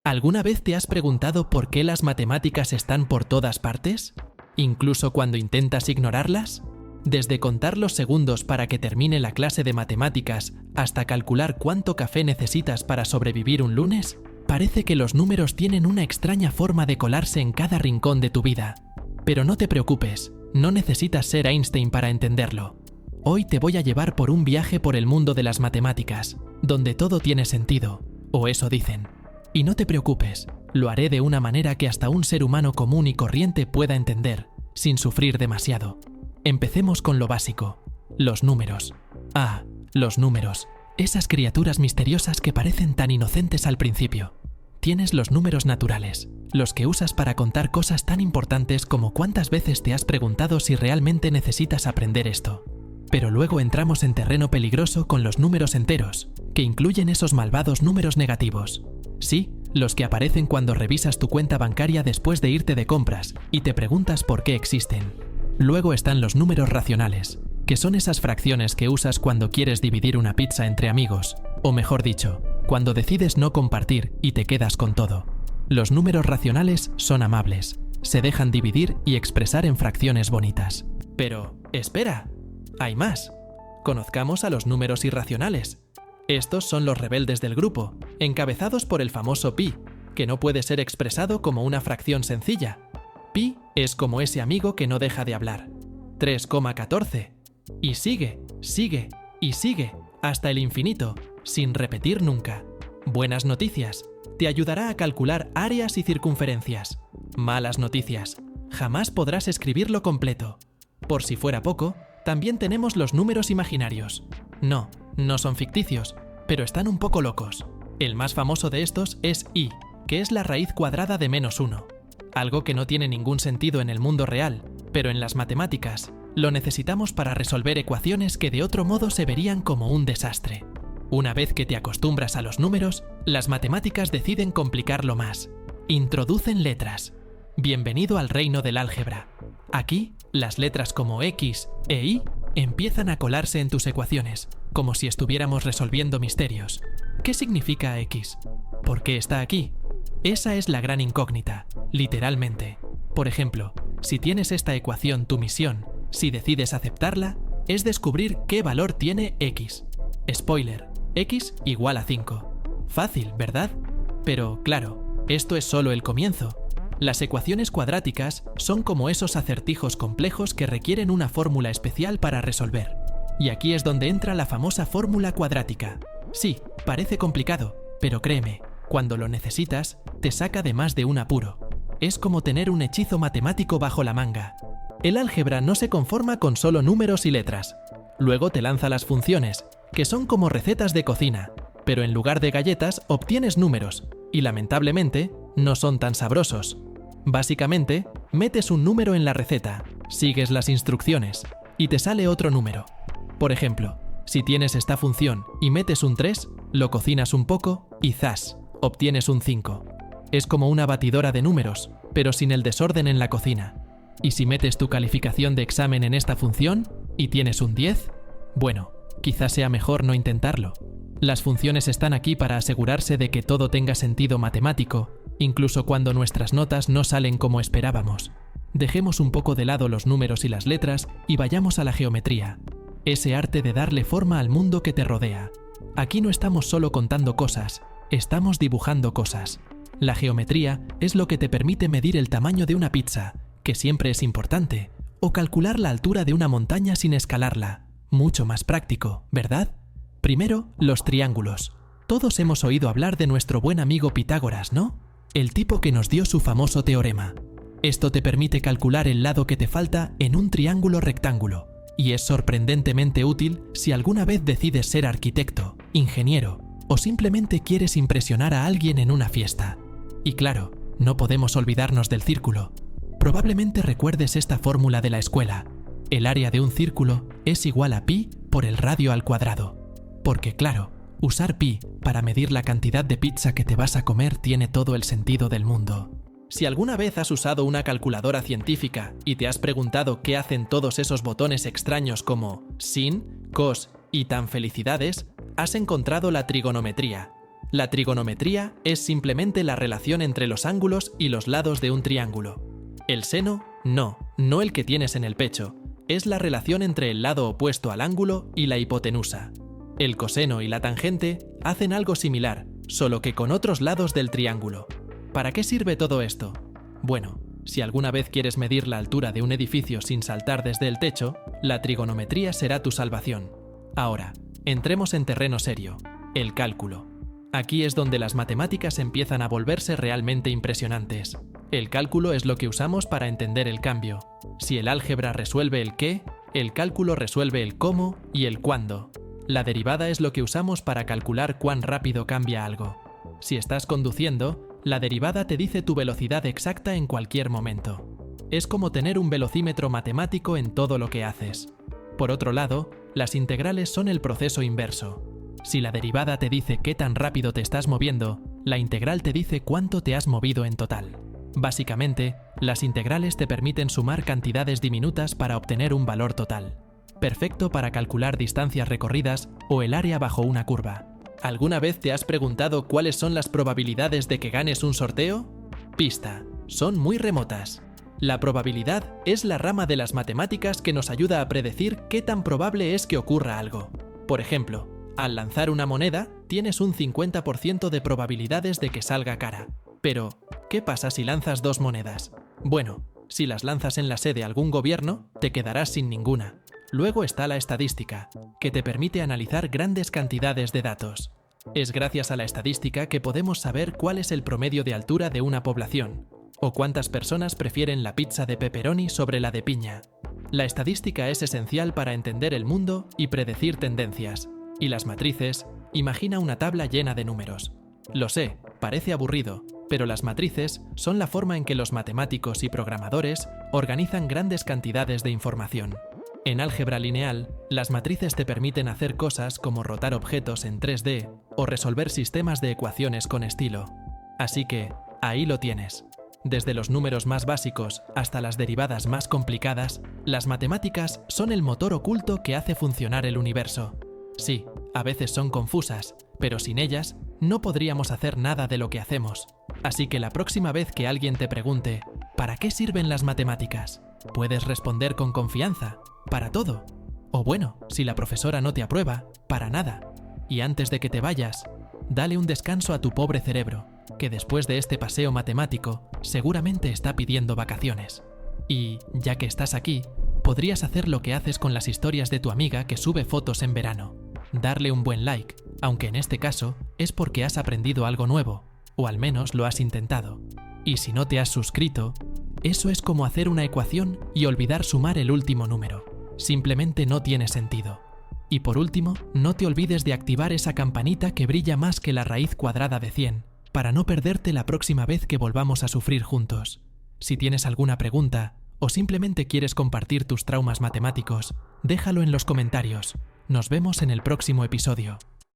¿Alguna vez te has preguntado por qué las matemáticas están por todas partes? ¿Incluso cuando intentas ignorarlas? Desde contar los segundos para que termine la clase de matemáticas hasta calcular cuánto café necesitas para sobrevivir un lunes, parece que los números tienen una extraña forma de colarse en cada rincón de tu vida. Pero no te preocupes, no necesitas ser Einstein para entenderlo. Hoy te voy a llevar por un viaje por el mundo de las matemáticas, donde todo tiene sentido, o eso dicen. Y no te preocupes, lo haré de una manera que hasta un ser humano común y corriente pueda entender, sin sufrir demasiado. Empecemos con lo básico, los números. Ah, los números, esas criaturas misteriosas que parecen tan inocentes al principio. Tienes los números naturales, los que usas para contar cosas tan importantes como cuántas veces te has preguntado si realmente necesitas aprender esto. Pero luego entramos en terreno peligroso con los números enteros, que incluyen esos malvados números negativos. Sí, los que aparecen cuando revisas tu cuenta bancaria después de irte de compras y te preguntas por qué existen. Luego están los números racionales, que son esas fracciones que usas cuando quieres dividir una pizza entre amigos, o mejor dicho, cuando decides no compartir y te quedas con todo. Los números racionales son amables, se dejan dividir y expresar en fracciones bonitas. Pero, espera, hay más. Conozcamos a los números irracionales. Estos son los rebeldes del grupo, encabezados por el famoso pi, que no puede ser expresado como una fracción sencilla. Pi es como ese amigo que no deja de hablar. 3,14. Y sigue, sigue y sigue, hasta el infinito, sin repetir nunca. Buenas noticias, te ayudará a calcular áreas y circunferencias. Malas noticias, jamás podrás escribirlo completo. Por si fuera poco, también tenemos los números imaginarios. No son ficticios, pero están un poco locos. El más famoso de estos es i, que es la raíz cuadrada de -1. Algo que no tiene ningún sentido en el mundo real, pero en las matemáticas lo necesitamos para resolver ecuaciones que de otro modo se verían como un desastre. Una vez que te acostumbras a los números, las matemáticas deciden complicarlo más. Introducen letras. Bienvenido al reino del álgebra. Aquí, las letras como X e Y empiezan a colarse en tus ecuaciones, como si estuviéramos resolviendo misterios. ¿Qué significa X? ¿Por qué está aquí? Esa es la gran incógnita, literalmente. Por ejemplo, si tienes esta ecuación, tu misión, si decides aceptarla, es descubrir qué valor tiene X. Spoiler, X igual a 5. Fácil, ¿verdad? Pero, claro, esto es solo el comienzo. Las ecuaciones cuadráticas son como esos acertijos complejos que requieren una fórmula especial para resolver. Y aquí es donde entra la famosa fórmula cuadrática. Sí, parece complicado, pero créeme, cuando lo necesitas, te saca de más de un apuro. Es como tener un hechizo matemático bajo la manga. El álgebra no se conforma con solo números y letras. Luego te lanza las funciones, que son como recetas de cocina, pero en lugar de galletas obtienes números, y lamentablemente no son tan sabrosos. Básicamente, metes un número en la receta, sigues las instrucciones, y te sale otro número. Por ejemplo, si tienes esta función y metes un 3, lo cocinas un poco y ¡zas!, obtienes un 5. Es como una batidora de números, pero sin el desorden en la cocina. Y si metes tu calificación de examen en esta función y tienes un 10, bueno, quizás sea mejor no intentarlo. Las funciones están aquí para asegurarse de que todo tenga sentido matemático, incluso cuando nuestras notas no salen como esperábamos. Dejemos un poco de lado los números y las letras y vayamos a la geometría, ese arte de darle forma al mundo que te rodea. Aquí no estamos solo contando cosas, estamos dibujando cosas. La geometría es lo que te permite medir el tamaño de una pizza, que siempre es importante, o calcular la altura de una montaña sin escalarla. Mucho más práctico, ¿verdad? Primero, los triángulos. Todos hemos oído hablar de nuestro buen amigo Pitágoras, ¿no? El tipo que nos dio su famoso teorema. Esto te permite calcular el lado que te falta en un triángulo rectángulo, y es sorprendentemente útil si alguna vez decides ser arquitecto, ingeniero, o simplemente quieres impresionar a alguien en una fiesta. Y claro, no podemos olvidarnos del círculo. Probablemente recuerdes esta fórmula de la escuela. El área de un círculo es igual a pi por el radio al cuadrado. Porque claro, usar pi para medir la cantidad de pizza que te vas a comer tiene todo el sentido del mundo. Si alguna vez has usado una calculadora científica y te has preguntado qué hacen todos esos botones extraños como sin, cos y tan felicidades, has encontrado la trigonometría. La trigonometría es simplemente la relación entre los ángulos y los lados de un triángulo. El seno, no el que tienes en el pecho, es la relación entre el lado opuesto al ángulo y la hipotenusa. El coseno y la tangente hacen algo similar, solo que con otros lados del triángulo. ¿Para qué sirve todo esto? Bueno, si alguna vez quieres medir la altura de un edificio sin saltar desde el techo, la trigonometría será tu salvación. Ahora, entremos en terreno serio, el cálculo. Aquí es donde las matemáticas empiezan a volverse realmente impresionantes. El cálculo es lo que usamos para entender el cambio. Si el álgebra resuelve el qué, el cálculo resuelve el cómo y el cuándo. La derivada es lo que usamos para calcular cuán rápido cambia algo. Si estás conduciendo, la derivada te dice tu velocidad exacta en cualquier momento. Es como tener un velocímetro matemático en todo lo que haces. Por otro lado, las integrales son el proceso inverso. Si la derivada te dice qué tan rápido te estás moviendo, la integral te dice cuánto te has movido en total. Básicamente, las integrales te permiten sumar cantidades diminutas para obtener un valor total. Perfecto para calcular distancias recorridas o el área bajo una curva. ¿Alguna vez te has preguntado cuáles son las probabilidades de que ganes un sorteo? Pista: son muy remotas. La probabilidad es la rama de las matemáticas que nos ayuda a predecir qué tan probable es que ocurra algo. Por ejemplo, al lanzar una moneda, tienes un 50% de probabilidades de que salga cara. Pero, ¿qué pasa si lanzas 2 monedas? Bueno, si las lanzas en la sede de algún gobierno, te quedarás sin ninguna. Luego está la estadística, que te permite analizar grandes cantidades de datos. Es gracias a la estadística que podemos saber cuál es el promedio de altura de una población, o cuántas personas prefieren la pizza de pepperoni sobre la de piña. La estadística es esencial para entender el mundo y predecir tendencias. Y las matrices, imagina una tabla llena de números. Lo sé, parece aburrido, pero las matrices son la forma en que los matemáticos y programadores organizan grandes cantidades de información. En álgebra lineal, las matrices te permiten hacer cosas como rotar objetos en 3D o resolver sistemas de ecuaciones con estilo. Así que, ahí lo tienes. Desde los números más básicos hasta las derivadas más complicadas, las matemáticas son el motor oculto que hace funcionar el universo. Sí, a veces son confusas, pero sin ellas no podríamos hacer nada de lo que hacemos. Así que la próxima vez que alguien te pregunte ¿para qué sirven las matemáticas?, puedes responder con confianza: para todo. O bueno, si la profesora no te aprueba, para nada. Y antes de que te vayas, dale un descanso a tu pobre cerebro, que después de este paseo matemático seguramente está pidiendo vacaciones. Y, ya que estás aquí, podrías hacer lo que haces con las historias de tu amiga que sube fotos en verano. Darle un buen like, aunque en este caso es porque has aprendido algo nuevo, o al menos lo has intentado. Y si no te has suscrito, eso es como hacer una ecuación y olvidar sumar el último número. Simplemente no tiene sentido. Y por último, no te olvides de activar esa campanita que brilla más que la raíz cuadrada de 100, para no perderte la próxima vez que volvamos a sufrir juntos. Si tienes alguna pregunta, o simplemente quieres compartir tus traumas matemáticos, déjalo en los comentarios. Nos vemos en el próximo episodio.